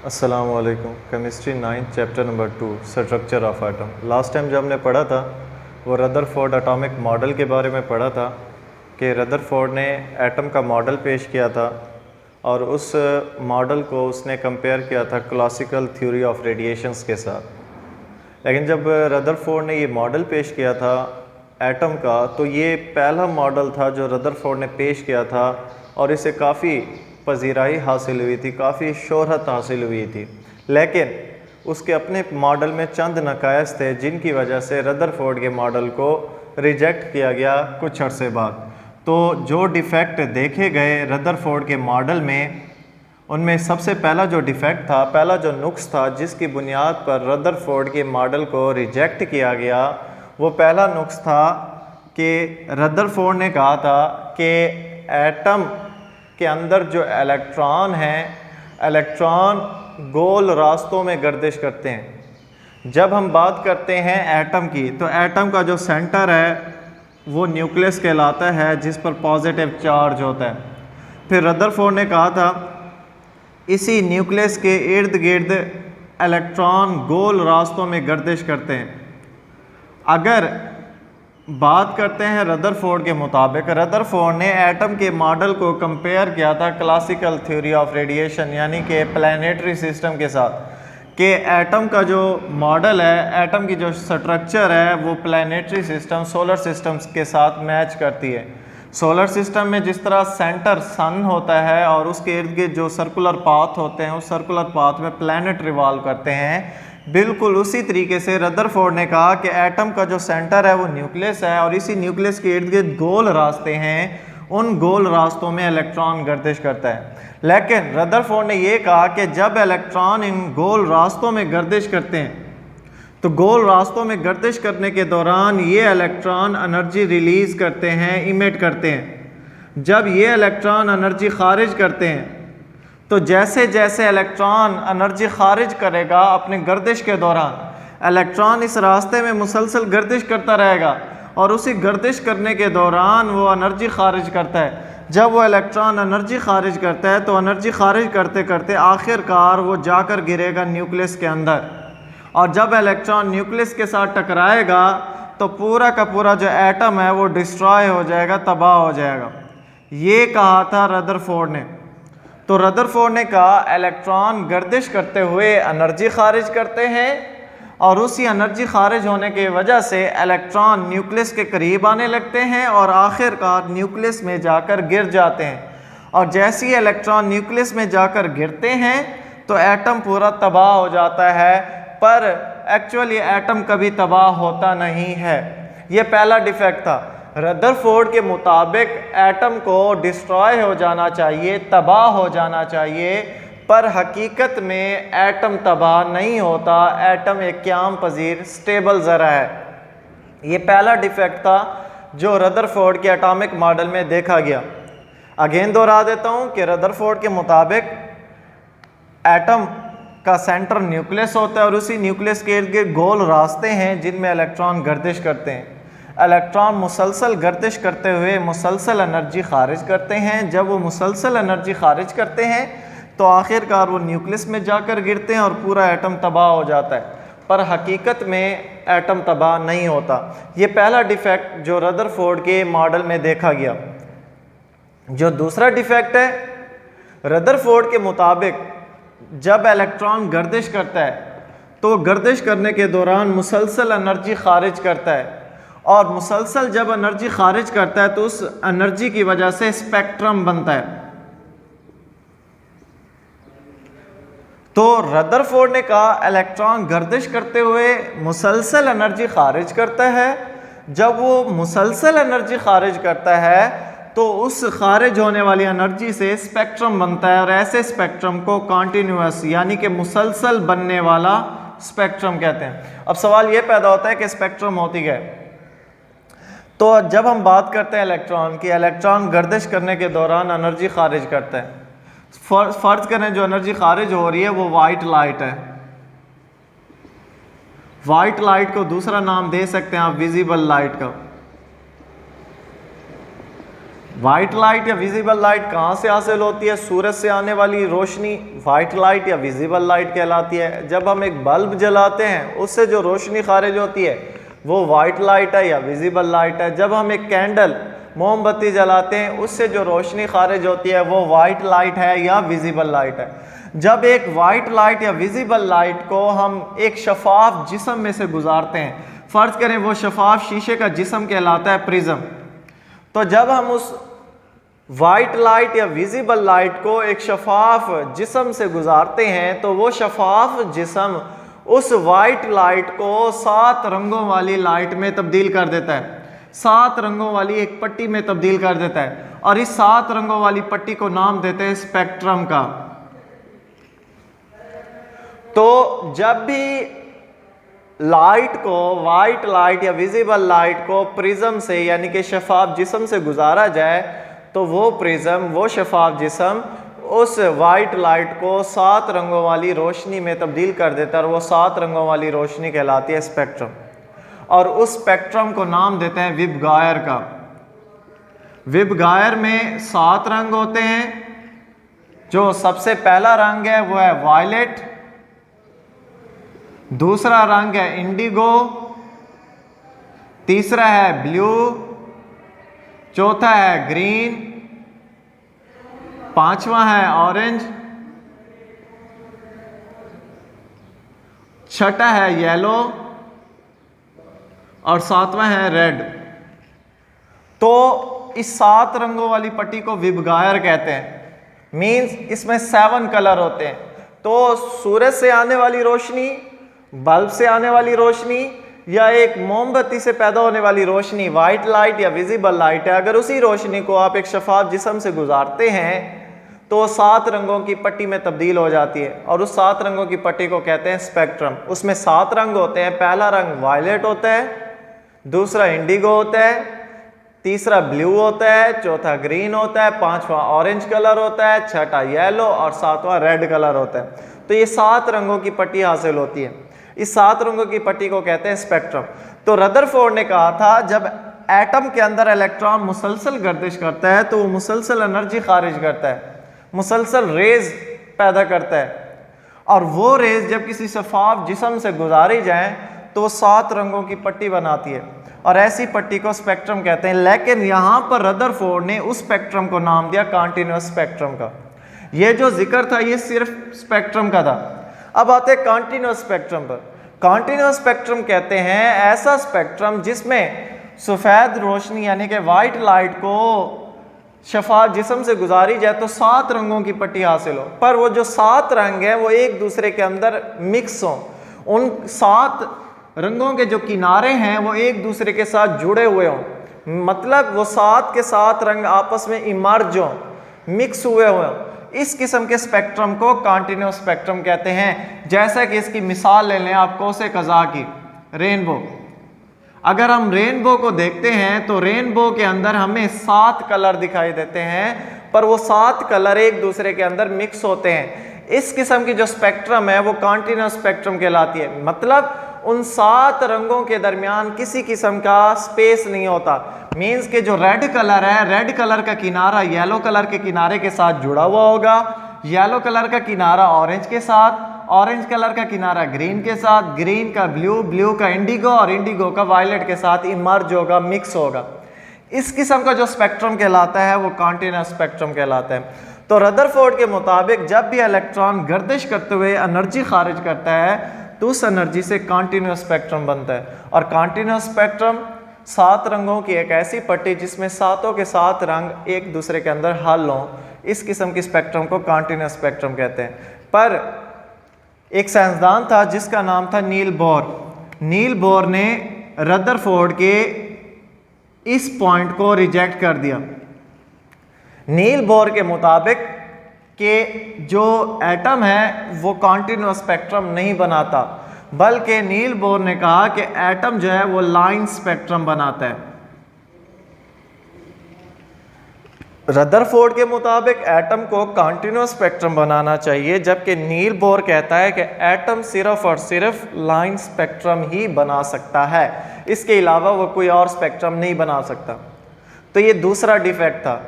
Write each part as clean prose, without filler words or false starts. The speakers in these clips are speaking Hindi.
अस्सलामु अलैकुम। Chemistry 9 chapter number 2 structure of atom. Last time जो हमने पढ़ा था वो रदरफोर्ड एटॉमिक मॉडल के बारे में पढ़ा था कि रदरफोर्ड ने एटम का मॉडल पेश किया था और उस मॉडल को उसने कंपेयर किया था क्लासिकल थ्योरी ऑफ रेडिएशंस के साथ। लेकिन जब रदरफोर्ड ने ये मॉडल पेश किया था एटम का, तो ये पहला मॉडल था जो रदरफोर्ड ने पेश किया था और इसे काफ़ी पजीराई हासिल हुई थी, काफ़ी शोहरत हासिल हुई थी। लेकिन उसके अपने मॉडल में चंद नकायस थे जिनकी वजह से रदरफोर्ड के मॉडल को रिजेक्ट किया गया कुछ अरसे बाद। तो जो डिफ़ेक्ट देखे गए रदरफोर्ड के मॉडल में, उनमें सबसे पहला जो डिफ़ेक्ट था, पहला जो नुक्स था जिसकी बुनियाद पर रदरफोर्ड के मॉडल को रिजेक्ट किया गया, वो पहला नुक्स था कि रदरफोर्ड ने कहा था कि एटम के अंदर जो इलेक्ट्रॉन हैं, इलेक्ट्रॉन गोल रास्तों में गर्दिश करते हैं। जब हम बात करते हैं एटम की, तो एटम का जो सेंटर है वो न्यूक्लियस कहलाता है जिस पर पॉजिटिव चार्ज होता है। फिर रदरफोर्ड ने कहा था इसी न्यूक्लियस के इर्द गिर्द इलेक्ट्रॉन गोल रास्तों में गर्दिश करते हैं। अगर बात करते हैं रदरफोर्ड के मुताबिक, रदरफोर्ड ने एटम के मॉडल को कंपेयर किया था क्लासिकल थ्योरी ऑफ रेडिएशन यानी कि प्लैनेटरी सिस्टम के साथ, कि एटम का जो मॉडल है, एटम की जो स्ट्रक्चर है वो प्लैनेटरी सिस्टम, सोलर सिस्टम्स के साथ मैच करती है। सोलर सिस्टम में जिस तरह सेंटर सन होता है और उसके इर्द गिर्द जो सर्कुलर पाथ होते हैं, उस सर्कुलर पाथ में प्लैनेट रिवॉल्व करते हैं, बिल्कुल उसी तरीके से रदरफोर्ड ने कहा कि एटम का जो सेंटर है वो न्यूक्लियस है और इसी न्यूक्लियस के इर्द गिर्द गोल रास्ते हैं, उन गोल रास्तों में इलेक्ट्रॉन गर्दिश करता है। लेकिन रदरफोर्ड ने यह कहा कि जब इलेक्ट्रॉन इन गोल रास्तों में गर्दिश करते हैं, तो गोल रास्तों में गर्दिश करने के दौरान ये इलेक्ट्रॉन एनर्जी रिलीज करते हैं, इमिट करते हैं। जब ये इलेक्ट्रॉन एनर्जी खारिज करते हैं, तो जैसे जैसे इलेक्ट्रॉन एनर्जी खारिज करेगा अपने गर्दिश के दौरान, इलेक्ट्रॉन इस रास्ते में मुसलसल गर्दिश करता रहेगा और उसी गर्दिश करने के दौरान वो एनर्जी खारिज करता है। जब वो इलेक्ट्रॉन एनर्जी खारिज करता है तो एनर्जी खारिज करते करते आखिरकार वो जाकर गिरेगा न्यूक्लियस के अंदर, और जब इलेक्ट्रॉन न्यूक्लियस के साथ टकराएगा तो पूरा का पूरा जो एटम है वो डिस्ट्रॉय हो जाएगा, तबाह हो जाएगा। ये कहा था रदरफोर्ड ने। तो रदरफोर्ड ने कहा इलेक्ट्रॉन गर्दिश करते हुए एनर्जी खारिज करते हैं और उसी एनर्जी खारिज होने की वजह से इलेक्ट्रॉन न्यूक्लियस के करीब आने लगते हैं और आखिरकार न्यूक्लियस में जाकर गिर जाते हैं। और जैसे ही इलेक्ट्रॉन न्यूक्लियस में जाकर गिरते हैं तो एटम पूरा तबाह हो जाता है, पर एक्चुअली एटम कभी तबाह होता नहीं है। ये पहला डिफेक्ट था। रदरफोर्ड के मुताबिक एटम को डिस्ट्रॉय हो जाना चाहिए, तबाह हो जाना चाहिए, पर हकीकत में एटम तबाह नहीं होता। एटम एक क़याम पजीर स्टेबल ज़रा है। ये पहला डिफेक्ट था जो रदरफोर्ड के एटॉमिक मॉडल में देखा गया। अगेन दोहरा देता हूँ कि रदरफोर्ड के मुताबिक एटम का सेंटर न्यूक्लियस होता है और उसी न्यूक्लियस के इर्द गिर्द गोल रास्ते हैं जिनमें इलेक्ट्रॉन गर्दिश करते हैं। इलेक्ट्रॉन मुसलसल गर्दिश करते हुए मुसलसल एनर्जी खारिज करते हैं। जब वो मुसलसल एनर्जी खारिज करते हैं तो आखिरकार वो न्यूक्लियस में जाकर गिरते हैं और पूरा एटम तबाह हो जाता है, पर हकीकत में एटम तबाह नहीं होता। ये पहला डिफेक्ट जो रदरफोर्ड के मॉडल में देखा गया। जो दूसरा डिफेक्ट है, रदरफोर्ड के मुताबिक जब इलेक्ट्रॉन गर्दिश करता है तो गर्दिश करने के दौरान मुसलसल एनर्जी खारिज करता है, और मुसलसल जब एनर्जी खारिज करता है तो उस एनर्जी की वजह से स्पेक्ट्रम बनता है। तो रदरफोर्ड ने कहा इलेक्ट्रॉन गर्दिश करते हुए मुसलसल एनर्जी खारिज करता है। जब वो मुसलसल एनर्जी खारिज करता है तो उस खारिज होने वाली एनर्जी से स्पेक्ट्रम बनता है, और ऐसे स्पेक्ट्रम को कॉन्टिन्यूअस यानी कि मुसलसल बनने वाला स्पेक्ट्रम कहते हैं। अब सवाल ये पैदा होता है कि स्पेक्ट्रम होती क्या है। तो जब हम बात करते हैं इलेक्ट्रॉन की, इलेक्ट्रॉन गर्दिश करने के दौरान एनर्जी खारिज करता है। फर्ज करें जो एनर्जी खारिज हो रही है वो वाइट लाइट है। वाइट लाइट को दूसरा नाम दे सकते हैं आप विजिबल लाइट का। वाइट लाइट या विजिबल लाइट कहाँ से हासिल होती है? सूरज से आने वाली रोशनी वाइट लाइट या विजिबल लाइट कहलाती है। जब हम एक बल्ब जलाते हैं उससे जो रोशनी खारिज होती है वो वाइट लाइट है या विजिबल लाइट है। जब हम एक कैंडल मोमबत्ती जलाते हैं उससे जो रोशनी खारिज होती है वो वाइट लाइट है या विजिबल लाइट है। जब एक वाइट लाइट या विजिबल लाइट को हम एक शफाफ जिस्म में से गुजारते हैं, फ़र्ज़ करें वो शफाफ शीशे का जिस्म कहलाता है प्रिज्म, तो जब हम उस वाइट लाइट या विजिबल लाइट को एक शफाफ जिस्म से गुजारते हैं तो वो शफाफ जिस्म उस वाइट लाइट को 7 रंगों वाली लाइट में तब्दील कर देता है, 7 रंगों वाली एक पट्टी में तब्दील कर देता है। और इस 7 रंगों वाली पट्टी को नाम देते हैं स्पेक्ट्रम का। तो जब भी लाइट को, वाइट लाइट या विजिबल लाइट को प्रिज्म से यानी कि शफाफ जिस्म से गुजारा जाए तो वो प्रिज्म, वो शफाफ जिस्म उस वाइट लाइट को 7 रंगों वाली रोशनी में तब्दील कर देता है और वो 7 रंगों वाली रोशनी कहलाती है स्पेक्ट्रम। और उस स्पेक्ट्रम को नाम देते हैं विबगायर का। विबगायर में 7 रंग होते हैं। जो सबसे पहला रंग है वो है वायलेट, दूसरा रंग है इंडिगो, तीसरा है ब्लू, चौथा है ग्रीन, पांचवा है ऑरेंज, छठा है येलो और 7वां है रेड। तो इस 7 रंगों वाली पट्टी को विबगायर कहते हैं। मींस इसमें 7 कलर होते हैं। तो सूरज से आने वाली रोशनी, बल्ब से आने वाली रोशनी या एक मोमबत्ती से पैदा होने वाली रोशनी वाइट लाइट या विजिबल लाइट है। अगर उसी रोशनी को आप एक शफाफ जिस्म से गुजारते हैं तो 7 रंगों की पट्टी में तब्दील हो जाती है और उस 7 रंगों की पट्टी को कहते हैं स्पेक्ट्रम। उसमें 7 रंग होते हैं। पहला रंग वायलेट होता है, दूसरा इंडिगो होता है, तीसरा ब्लू होता है, चौथा ग्रीन होता है, 5वां ऑरेंज कलर होता है, छठा येलो और 7वां रेड कलर होता है। तो ये 7 रंगों की पट्टी हासिल होती है। इस 7 रंगों की पट्टी को कहते हैं स्पेक्ट्रम। तो रदरफोर्ड ने कहा था जब एटम के अंदर इलेक्ट्रॉन मुसलसल गर्दिश करता है तो वो मुसलसल एनर्जी खारिज करता है, मुसलसल रेज पैदा करता है और वो रेज जब किसी शफाफ जिस्म से गुजारी जाए तो 7 रंगों की पट्टी बनाती है और ऐसी पट्टी को स्पेक्ट्रम कहते हैं। लेकिन यहाँ पर रदरफोर्ड ने उस स्पेक्ट्रम को नाम दिया कॉन्टिन्यूअस स्पेक्ट्रम का। ये जो जिक्र था ये सिर्फ स्पेक्ट्रम का था। अब आते हैं कॉन्टिन्यूअस स्पेक्ट्रम पर। कॉन्टिन्यूअस स्पेक्ट्रम कहते हैं ऐसा स्पेक्ट्रम जिसमें सफ़ेद रोशनी यानी कि वाइट लाइट को शफाफ जिस्म से गुजारी जाए तो 7 रंगों की पट्टी हासिल हो, पर वो जो 7 रंग हैं वो एक दूसरे के अंदर मिक्स हों। उन 7 रंगों के जो किनारे हैं वो एक दूसरे के साथ जुड़े हुए हों, मतलब वो 7 के 7 रंग आपस में इमर्ज हों, मिक्स हुए हों। इस किस्म के स्पेक्ट्रम को कॉन्टिन्यूअस स्पेक्ट्रम कहते हैं। जैसा कि इसकी मिसाल ले लें आप कौसे कज़ा की, रेनबो। अगर हम रेनबो को देखते हैं तो रेनबो के अंदर हमें 7 कलर दिखाई देते हैं, पर वो 7 कलर एक दूसरे के अंदर मिक्स होते हैं। इस किस्म की जो स्पेक्ट्रम है वो कॉन्टिन्यूअस स्पेक्ट्रम कहलाती है। मतलब उन 7 रंगों के दरमियान किसी किस्म का स्पेस नहीं होता। मीन्स के जो रेड कलर है, रेड कलर का किनारा येलो कलर के किनारे के साथ जुड़ा हुआ होगा, येलो कलर का किनारा ऑरेंज के साथ, ऑरेंज कलर का किनारा ग्रीन के साथ, ग्रीन का ब्लू, ब्लू का इंडिगो और इंडिगो का वायलेट के साथ इमर्ज होगा, मिक्स होगा। इस किस्म का जो स्पेक्ट्रम कहलाता है वो कॉन्टिन्यूअस स्पेक्ट्रम कहलाता है। तो रदरफोर्ड के मुताबिक जब भी इलेक्ट्रॉन गर्दिश करते हुए एनर्जी खारिज करता है तो उस एनर्जी से कॉन्टिन्यूअस स्पेक्ट्रम बनता है। और कॉन्टिन्यूअस स्पेक्ट्रम 7 रंगों की एक ऐसी पट्टी जिसमें 7 के 7 रंग एक दूसरे के अंदर हल हों, इस किस्म की स्पेक्ट्रम को कॉन्टिन्यूअस स्पेक्ट्रम कहते हैं। पर एक साइंसदान था जिसका नाम था नील बोर। नील बोर ने रदरफोर्ड के इस पॉइंट को रिजेक्ट कर दिया। नील बोर के मुताबिक कि जो एटम है वो कॉन्टिन्यूअस स्पेक्ट्रम नहीं बनाता, बल्कि नील बोर ने कहा कि एटम जो है वो लाइन स्पेक्ट्रम बनाता है। रदरफोर्ड के मुताबिक एटम को कॉन्टिन्यूअस स्पेक्ट्रम बनाना चाहिए, जबकि नील बोर कहता है कि एटम सिर्फ और सिर्फ लाइन स्पेक्ट्रम ही बना सकता है, इसके अलावा वो कोई और स्पेक्ट्रम नहीं बना सकता। तो ये दूसरा डिफेक्ट था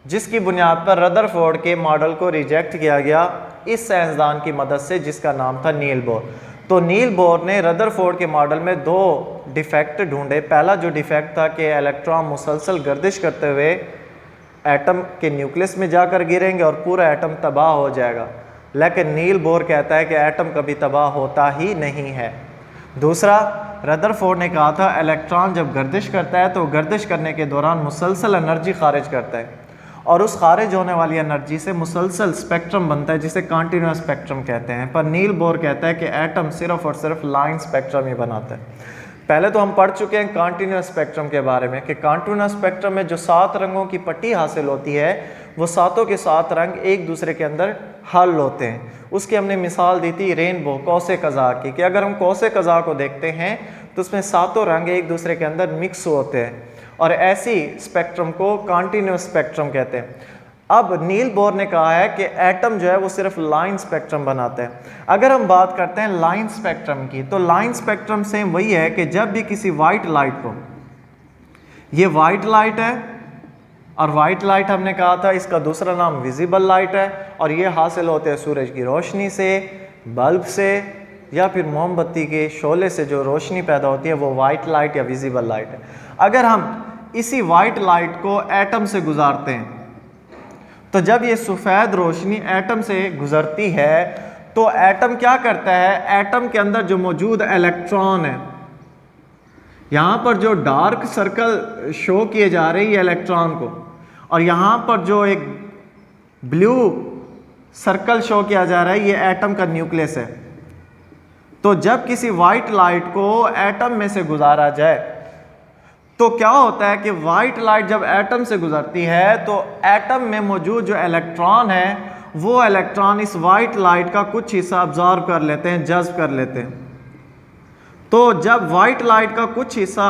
जिसकी बुनियाद पर रदरफोर्ड के मॉडल को रिजेक्ट किया गया इस साइंसदान की मदद से जिसका नाम था नील बोर। तो नील बोर ने रदरफोर्ड के मॉडल में दो डिफेक्ट ढूंढे। पहला जो डिफेक्ट था कि इलेक्ट्रॉन मुसलसल गर्दिश करते हुए एटम के न्यूक्लियस में जाकर गिरेंगे और पूरा एटम तबाह हो जाएगा, लेकिन नील बोर कहता है कि एटम कभी तबाह होता ही नहीं है। दूसरा, रदरफोर्ड ने कहा था इलेक्ट्रॉन जब गर्दिश करता है तो गर्दिश करने के दौरान मुसलसल एनर्जी खारिज करता है और उस खारिज होने वाली एनर्जी से मुसलसल स्पेक्ट्रम बनता है जिसे कॉन्टिन्यूस स्पेक्ट्रम कहते हैं। पर नील बोर कहता है कि एटम सिर्फ और सिर्फ लाइन स्पेक्ट्रम ही बनाता है। पहले तो हम पढ़ चुके हैं कॉन्टिन्यूस स्पेक्ट्रम के बारे में कि कॉन्टिन्यूस स्पेक्ट्रम में जो 7 रंगों की पट्टी हासिल होती है वो सातों के 7 रंग एक दूसरे के अंदर हल होते हैं। उसकी हमने मिसाल दी थी रेनबो कौसे कज़ा की कि अगर हम कौसे कज़ा को देखते हैं तो उसमें सातों रंग एक दूसरे के अंदर मिक्स होते हैं और ऐसी स्पेक्ट्रम को कॉन्टिन्यूस स्पेक्ट्रम कहते हैं। अब नील बोर ने कहा है कि एटम जो है वो सिर्फ लाइन स्पेक्ट्रम बनाता है। अगर हम बात करते हैं लाइन स्पेक्ट्रम की तो लाइन स्पेक्ट्रम सेम वही है कि जब भी किसी वाइट लाइट को, ये वाइट लाइट है और वाइट लाइट हमने कहा था इसका दूसरा नाम विजिबल लाइट है और ये हासिल होते हैं सूरज की रोशनी से, बल्ब से या फिर मोमबत्ती के शोले से जो रोशनी पैदा होती है वो वाइट लाइट या विजिबल लाइट है। अगर हम इसी वाइट लाइट को एटम से गुजारते हैं तो जब ये सफ़ेद रोशनी एटम से गुजरती है तो एटम क्या करता है, एटम के अंदर जो मौजूद इलेक्ट्रॉन है, यहाँ पर जो डार्क सर्कल शो किए जा रही है इलेक्ट्रॉन को और यहाँ पर जो एक ब्लू सर्कल शो किया जा रहा है ये एटम का न्यूक्लियस है। तो जब किसी वाइट लाइट को एटम में से गुजारा जाए तो क्या होता है कि वाइट लाइट जब एटम से गुजरती है तो एटम में मौजूद जो इलेक्ट्रॉन है वो इलेक्ट्रॉन इस वाइट लाइट का कुछ हिस्सा अब्जॉर्ब कर लेते हैं, जज्ब कर लेते हैं। तो जब वाइट लाइट का कुछ हिस्सा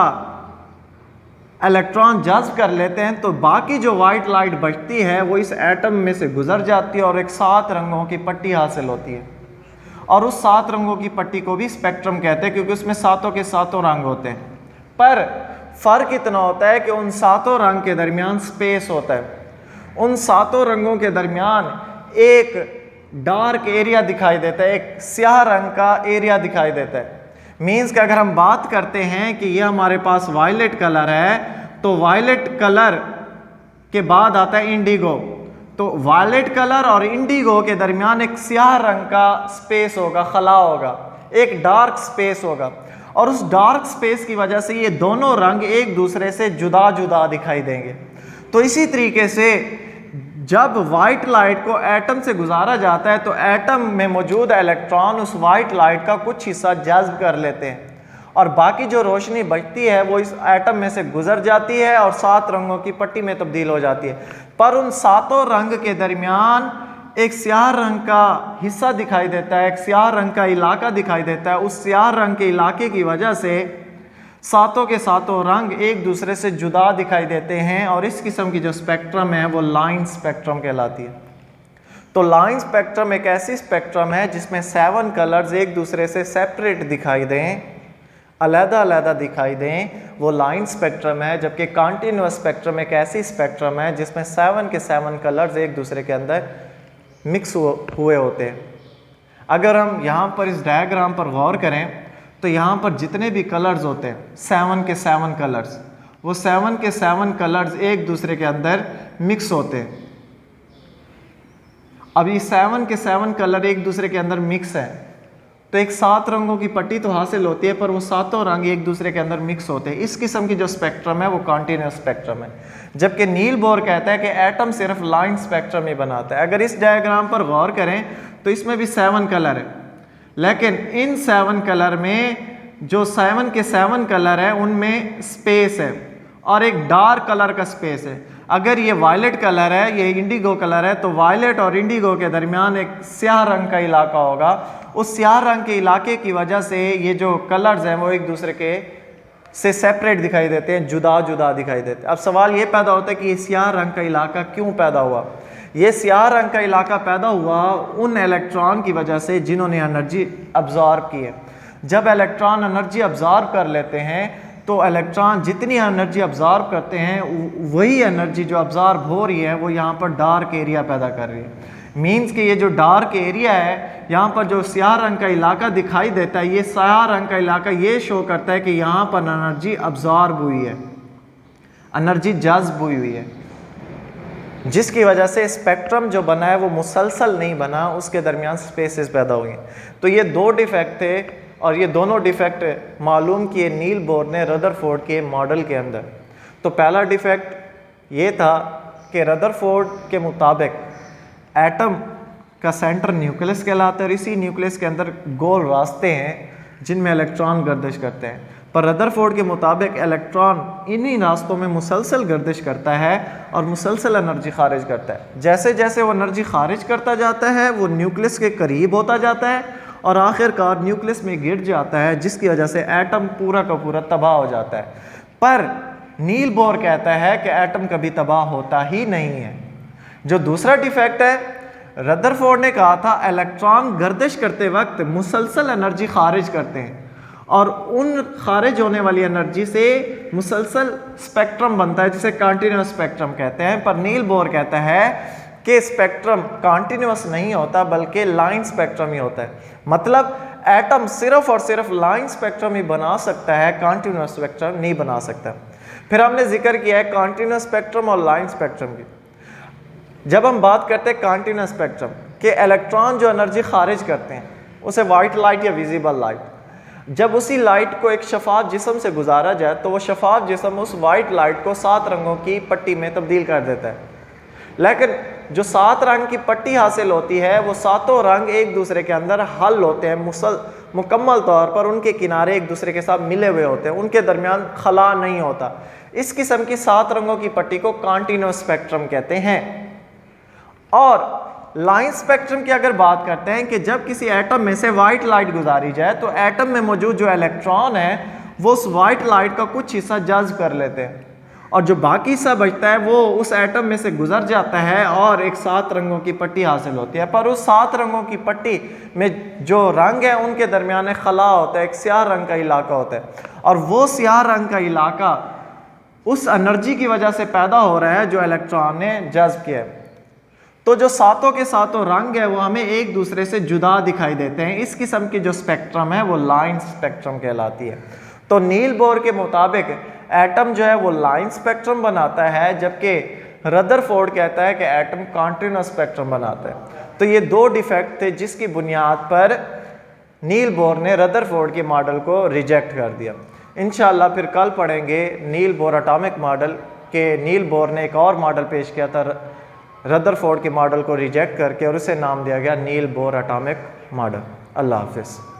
इलेक्ट्रॉन जज्ब कर लेते हैं तो बाकी जो वाइट लाइट बचती है वो इस एटम में से गुजर जाती है और एक 7 रंगों की पट्टी हासिल होती है और उस 7 रंगों की पट्टी को भी स्पेक्ट्रम कहते हैं क्योंकि उसमें सातों के सातों रंग होते हैं। पर फर्क इतना होता है कि उन सातों रंग के दरमियान स्पेस होता है। उन सातों रंगों के दरमियान एक डार्क एरिया दिखाई देता है, एक स्याह रंग का एरिया दिखाई देता है। मीन्स कि अगर हम बात करते हैं कि ये हमारे पास वायलेट कलर है तो वायलेट कलर के बाद आता है इंडिगो, तो वायलेट कलर और इंडिगो के दरमियान एक स्याह रंग का स्पेस होगा, खला होगा, एक डार्क स्पेस होगा और उस डार्क स्पेस की वजह से ये दोनों रंग एक दूसरे से जुदा जुदा दिखाई देंगे। तो इसी तरीके से जब वाइट लाइट को एटम से गुजारा जाता है तो एटम में मौजूद इलेक्ट्रॉन उस वाइट लाइट का कुछ हिस्सा जज्ब कर लेते हैं और बाकी जो रोशनी बचती है वो इस एटम में से गुजर जाती है और 7 रंगों की पट्टी में तब्दील हो जाती है। पर उन सातों रंग के दरमियान एक स्याह रंग का हिस्सा दिखाई देता है, एक स्याह रंग का इलाका दिखाई देता है। उस स्याह रंग के इलाके की वजह से सातों के सातों रंग एक दूसरे से जुदा दिखाई देते हैं और इस किस्म की जो स्पेक्ट्रम है वो लाइन स्पेक्ट्रम कहलाती है। तो लाइन स्पेक्ट्रम एक ऐसी स्पेक्ट्रम है जिसमें 7 कलर्स एक दूसरे से सेपरेट दिखाई दें, अलग-अलग दिखाई दें, वो लाइन स्पेक्ट्रम है। जबकि कॉन्टिन्यूअस स्पेक्ट्रम एक ऐसी स्पेक्ट्रम है जिसमें 7 के 7 कलर्स एक दूसरे के अंदर मिक्स हुए होते हैं। अगर हम यहाँ पर इस डायग्राम पर गौर करें तो यहाँ पर जितने भी कलर्स होते हैं 7 के 7 कलर्स, वो 7 के 7 कलर्स एक दूसरे के अंदर मिक्स होते हैं। अब ये 7 के 7 कलर एक दूसरे के अंदर मिक्स है तो एक 7 रंगों की पट्टी तो हासिल होती है पर वो सातों रंग एक दूसरे के अंदर मिक्स होते हैं। इस किस्म की जो स्पेक्ट्रम है वो कॉन्टिन्यूस स्पेक्ट्रम है। जबकि नील बोर कहता है कि एटम सिर्फ लाइन स्पेक्ट्रम ही बनाता है। अगर इस डायग्राम पर गौर करें तो इसमें भी 7 कलर है, लेकिन इन 7 कलर में जो 7 के 7 कलर है उनमें स्पेस है और एक डार्क कलर का स्पेस है। अगर ये वायलेट कलर है, ये इंडिगो कलर है, तो वायलेट और इंडिगो के दरमियान एक स्याह रंग का इलाका होगा। उस स्याह रंग के इलाके की वजह से ये जो कलर्स हैं वो एक दूसरे के से सेपरेट दिखाई देते हैं, जुदा जुदा दिखाई देते हैं। अब सवाल ये पैदा होता है कि ये स्याह रंग का इलाका क्यों पैदा हुआ। ये स्याह रंग का इलाका पैदा हुआ उन इलेक्ट्रॉन की वजह से जिन्होंने एनर्जी अब्जॉर्ब की है। जब इलेक्ट्रॉन एनर्जी अब्जॉर्ब कर लेते हैं तो इलेक्ट्रॉन जितनी एनर्जी अब्जॉर्ब करते हैं वही एनर्जी जो अब्जॉर्ब हो रही है वो यहाँ पर डार्क एरिया पैदा कर रही है। मीन्स कि ये जो डार्क एरिया है, यहाँ पर जो स्याह रंग का इलाका दिखाई देता है, ये स्याह रंग का इलाका ये शो करता है कि यहाँ पर एनर्जी अब्जॉर्ब हुई है, एनर्जी जज्ब हुई है, जिसकी वजह से स्पेक्ट्रम जो बना है वो मुसलसल नहीं बना, उसके दरमियान स्पेसेस पैदा हुई। तो ये दो डिफेक्ट थे और ये दोनों डिफेक्ट मालूम किए नील बोर ने रदरफोर्ड के मॉडल के अंदर। तो पहला डिफेक्ट ये था कि रदरफोर्ड के मुताबिक एटम का सेंटर न्यूक्लियस कहलाता है और इसी न्यूक्लियस के अंदर गोल रास्ते हैं जिनमें इलेक्ट्रॉन गर्दिश करते हैं। पर रदरफोर्ड के मुताबिक इलेक्ट्रॉन इन्हीं रास्तों में मुसलसल गर्दिश करता है और मुसलसल एनर्जी खारिज करता है। जैसे जैसे वो एनर्जी खारिज करता जाता है वो न्यूक्लियस के करीब होता जाता है और आखिरकार न्यूक्लियस में गिर जाता है, जिसकी वजह से एटम पूरा का पूरा तबाह हो जाता है। पर नील बोर कहता है कि एटम कभी तबाह होता ही नहीं है। जो दूसरा डिफेक्ट है, रदरफोर्ड ने कहा था इलेक्ट्रॉन गर्दिश करते वक्त मुसलसल एनर्जी खारिज करते हैं और उन खारिज होने वाली एनर्जी से मुसलसल स्पेक्ट्रम बनता है जिसे कॉन्टिन्यूअस स्पेक्ट्रम कहते हैं। पर नील बोर कहता है कि स्पेक्ट्रम कॉन्टिन्यूअस नहीं होता बल्कि लाइन स्पेक्ट्रम ही होता है। मतलब एटम सिर्फ और सिर्फ लाइन स्पेक्ट्रम ही बना सकता है, कॉन्टिन्यूअस स्पेक्ट्रम नहीं बना सकता। फिर हमने जिक्र किया है कॉन्टिन्यूअस स्पेक्ट्रम और लाइन स्पेक्ट्रम की। जब हम बात करते हैं कॉन्टिन्यूअस स्पेक्ट्रम के इलेक्ट्रॉन जो एनर्जी खारिज करते हैं उसे वाइट लाइट या विजिबल लाइट, जब उसी लाइट को एक शफाफ जिस्म से गुजारा जाए तो वो शफाफ जिस्म उस वाइट लाइट को 7 रंगों की पट्टी में तब्दील कर देता है। लेकिन जो 7 रंग की पट्टी हासिल होती है वो सातों रंग एक दूसरे के अंदर हल होते हैं, मुकम्मल तौर पर उनके किनारे एक दूसरे के साथ मिले हुए होते हैं, उनके दरमियान खला नहीं होता। इस किस्म की 7 रंगों की पट्टी को कॉन्टिन्यूअस स्पेक्ट्रम कहते हैं। और लाइन स्पेक्ट्रम की अगर बात करते हैं कि जब किसी एटम में से वाइट लाइट गुजारी जाए तो एटम में मौजूद जो इलेक्ट्रॉन है वो उस वाइट लाइट का कुछ हिस्सा जज्ब कर लेते हैं और जो बाकी हिस्सा बचता है वो उस एटम में से गुजर जाता है और एक 7 रंगों की पट्टी हासिल होती है। पर उस 7 रंगों की पट्टी में जो रंग है उनके दरमियान खला होता है, एक स्याह रंग का इलाका होता है और वो स्याह रंग का इलाका उस एनर्जी की वजह से पैदा हो रहा है जो इलेक्ट्रॉन ने जज्ब किया है। तो जो सातों के सातों रंग है वो हमें एक दूसरे से जुदा दिखाई देते हैं। इस किस्म की जो स्पेक्ट्रम है वो लाइन स्पेक्ट्रम कहलाती है। तो नील बोर के मुताबिक एटम जो है वो लाइन स्पेक्ट्रम बनाता है, जबकि रदरफोर्ड कहता है कि एटम कॉन्टिन्यूअस स्पेक्ट्रम बनाता है। तो ये 2 डिफेक्ट थे जिसकी बुनियाद पर नील बोर ने रदरफोर्ड के मॉडल को रिजेक्ट कर दिया। इंशाअल्लाह फिर कल पढ़ेंगे नील बोर एटॉमिक मॉडल के। नील बोर ने एक और मॉडल पेश किया था रदरफोर्ड के मॉडल को रिजेक्ट करके और उसे नाम दिया गया नील बोर एटॉमिक मॉडल। अल्लाह हाफिज़।